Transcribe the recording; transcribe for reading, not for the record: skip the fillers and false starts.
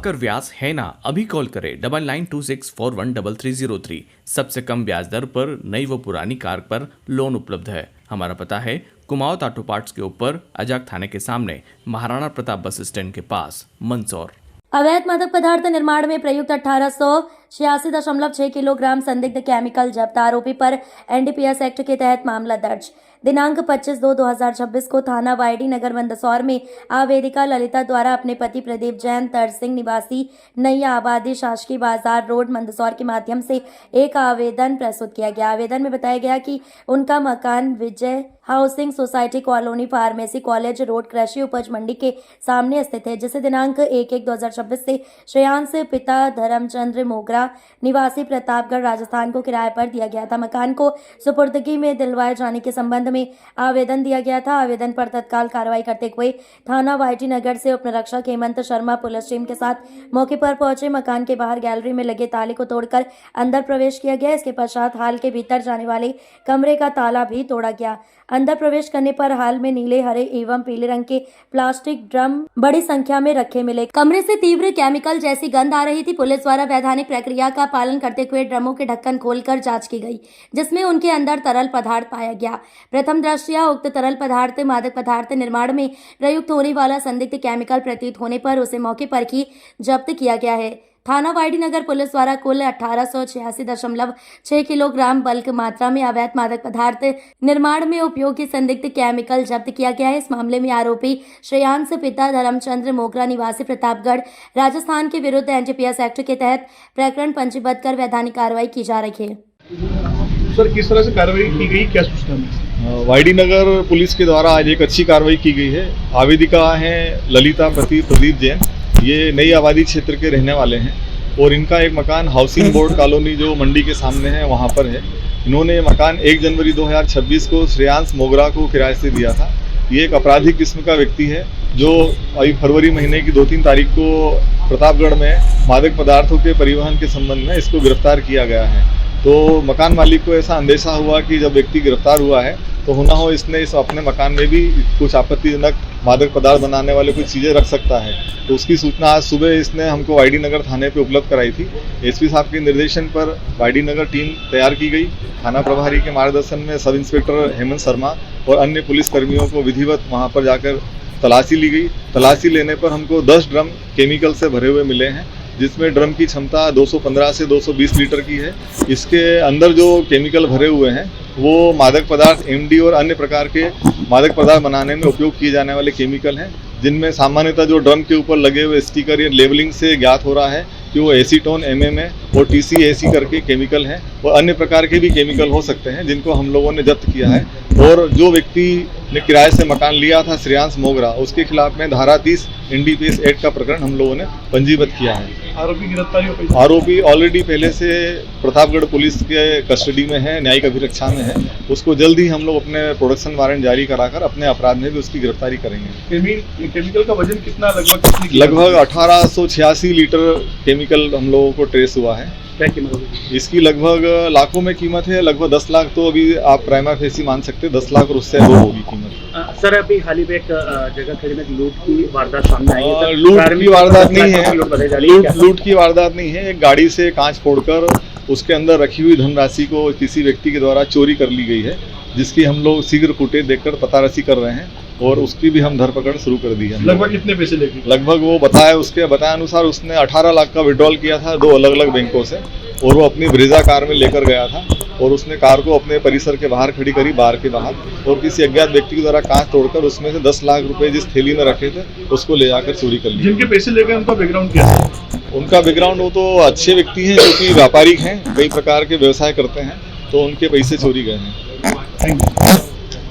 कर ब्याज है ना, अभी कॉल करें 9926413303। सबसे कम ब्याज दर पर नई व पुरानी कार पर लोन उपलब्ध है। हमारा पता है कुमाऊं ऑटो पार्ट्स के ऊपर अजाक थाने के सामने, महाराणा प्रताप बस स्टैंड के पास, मंदसौर। अवैध मादक पदार्थ निर्माण में प्रयुक्त 1886.6 किलोग्राम संदिग्ध केमिकल जब्त। आरोपी पर एनडीपीएस एक्ट के तहत मामला दर्ज। दिनांक 25/2/2026 को थाना वाईडी नगर मंदसौर में आवेदिका ललिता द्वारा अपने पति प्रदीप जैन तरसिंह निवासी नैया आबादी शासकीय बाजार रोड मंदसौर के माध्यम से एक आवेदन प्रस्तुत किया गया। आवेदन में बताया गया कि उनका मकान Vijay housing society colony pharmacy college road कृषि उपज मंडी के सामने स्थित है, जिसे दिनांक 1/1/2026 से श्रेयांश पिता धर्मचंद्र मोगरा निवासी प्रतापगढ़ राजस्थान को किराए पर दिया गया था। मकान को सुपुर्दगी में दिलवाए जाने के संबंध में आवेदन दिया गया था। आवेदन पर तत्काल कार्रवाई करते हुए थाना वाईटी नगर से उप निरीक्षक हेमंत शर्मा पुलिस टीम के साथ मौके पर पहुंचे। मकान के बाहर गैलरी में लगे ताले को तोड़कर अंदर प्रवेश किया गया। इसके पश्चात हाल के भीतर जाने वाले कमरे का ताला भी तोड़ा गया। अंदर प्रवेश करने पर हाल में नीले, हरे एवं पीले रंग के प्लास्टिक ड्रम बड़ी संख्या में रखे मिले। कमरे से तीव्र केमिकल जैसी गंध आ रही थी। पुलिस द्वारा वैधानिक प्रक्रिया का पालन करते हुए ड्रमों के ढक्कन खोलकर जांच की गई, जिसमें उनके अंदर तरल पदार्थ पाया गया। प्रथम दृष्टया उक्त तरल पदार्थ मादक पदार्थ निर्माण में प्रयुक्त होने वाला संदिग्ध केमिकल प्रतीत होने पर उसे मौके पर ही जब्त किया गया है। थाना वाईडी नगर पुलिस द्वारा कुल 1886.6 किलोग्राम बल्क मात्रा में अवैध मादक पदार्थ निर्माण में उपयोगी संदिग्ध केमिकल जब्त किया गया है। इस मामले में आरोपी श्रेयांश पिता धर्मचंद्र मोगरा निवासी प्रतापगढ़ राजस्थान के विरुद्ध एनडीपीएस एक्ट के तहत प्रकरण पंजीबद्ध कर वैधानिक कार्रवाई की जा रही है। सर, किस तरह से कार्रवाई की गई, क्या सूचना मिली? वाईडी नगर पुलिस के द्वारा आज एक अच्छी कार्रवाई की गई है। आवेदिका हैं ललिता प्रदीप जैन, ये नई आबादी क्षेत्र के रहने वाले हैं और इनका एक मकान हाउसिंग बोर्ड कॉलोनी जो मंडी के सामने है वहाँ पर है। इन्होंने मकान 1 जनवरी 2026 को श्रेयांश मोगरा को किराए से दिया था। ये एक आपराधिक किस्म का व्यक्ति है जो अभी फरवरी महीने की 2-3 तारीख को प्रतापगढ़ में मादक पदार्थों के परिवहन के संबंध में इसको गिरफ्तार किया गया है। तो मकान मालिक को ऐसा अंदेशा हुआ कि जब व्यक्ति गिरफ्तार हुआ है तो होना हो इसने इस अपने मकान में भी कुछ आपत्तिजनक मादक पदार्थ बनाने वाले कुछ चीज़ें रख सकता है। तो उसकी सूचना आज सुबह इसने हमको वाईडी नगर थाने पे उपलब्ध कराई थी। एसपी साहब के निर्देशन पर वाईडी नगर टीम तैयार की गई। थाना प्रभारी के मार्गदर्शन में सब इंस्पेक्टर हेमंत शर्मा और अन्य पुलिस कर्मियों को विधिवत वहाँ पर जाकर तलाशी ली गई। तलाशी लेने पर हमको 10 ड्रम केमिकल से भरे हुए मिले हैं, जिसमें ड्रम की क्षमता 215 से 220 लीटर की है। इसके अंदर जो केमिकल भरे हुए हैं वो मादक पदार्थ एमडी और अन्य प्रकार के मादक पदार्थ बनाने में उपयोग किए जाने वाले केमिकल हैं, जिनमें सामान्यतः जो ड्रम के ऊपर लगे हुए स्टिकर या लेबलिंग से ज्ञात हो रहा है कि वो एसीटोन MMA और TCAC करके केमिकल हैं और अन्य प्रकार के भी केमिकल हो सकते हैं, जिनको हम लोगों ने जब्त किया है। और जो व्यक्ति ने किराए से मकान लिया था श्रेयांश मोगरा, उसके खिलाफ में धारा 30 एनडीपीएस एक्ट का प्रकरण हम लोगों ने पंजीबद्ध किया है। आरोपी गिरफ्तारी हो गई? आरोपी ऑलरेडी पहले से प्रतापगढ़ पुलिस के कस्टडी में है, न्यायिक अभिरक्षा में है। उसको जल्द ही हम लोग अपने प्रोडक्शन वारंट जारी कराकर अपने अपराध में भी उसकी गिरफ्तारी करेंगे। केमिकल का वजन कितना? लगभग 1886 लीटर केमिकल हम लोगों को ट्रेस हुआ है। क्या कीमत होगी इसकी? लगभग लाखों में कीमत है। लगभग 10 लाख तो अभी आप प्राइमा फेसी मान सकते हैं, 10 लाख और उससे वो होगी कीमत। सर, अभी हाल ही में एक जगह खड़ी में लूट की वारदात सामने आई है। लूट की वारदात नहीं है, लूट की वारदात नहीं है। एक गाड़ी से कांच फोड़कर उसके अंदर रखी हुई धनराशि को किसी व्यक्ति के द्वारा चोरी कर ली गई है, जिसकी हम लोग शीघ्र फुटेज देखकर पतारसी कर रहे हैं और उसकी भी हम धरपकड़ शुरू कर दी है। लगभग कितने पैसे लेके? लगभग वो उसके बताए अनुसार उसने 18 लाख का विड्रॉल किया था 2 अलग अलग बैंकों से, और वो अपनी ब्रेजा कार में लेकर गया था और उसने कार को अपने परिसर के बाहर खड़ी करी, बार के बाहर, और किसी अज्ञात व्यक्ति के द्वारा कांच तोड़कर उसमें से 10 लाख रुपए जिस थैली में रखे थे उसको ले जाकर चोरी कर ली। जिनके पैसे लेकर उनका बैकग्राउंड क्या है? उनका बैकग्राउंड, वो तो अच्छे व्यक्ति हैं जो कि व्यापारिक हैं, कई प्रकार के व्यवसाय करते हैं, तो उनके पैसे चोरी गए हैं।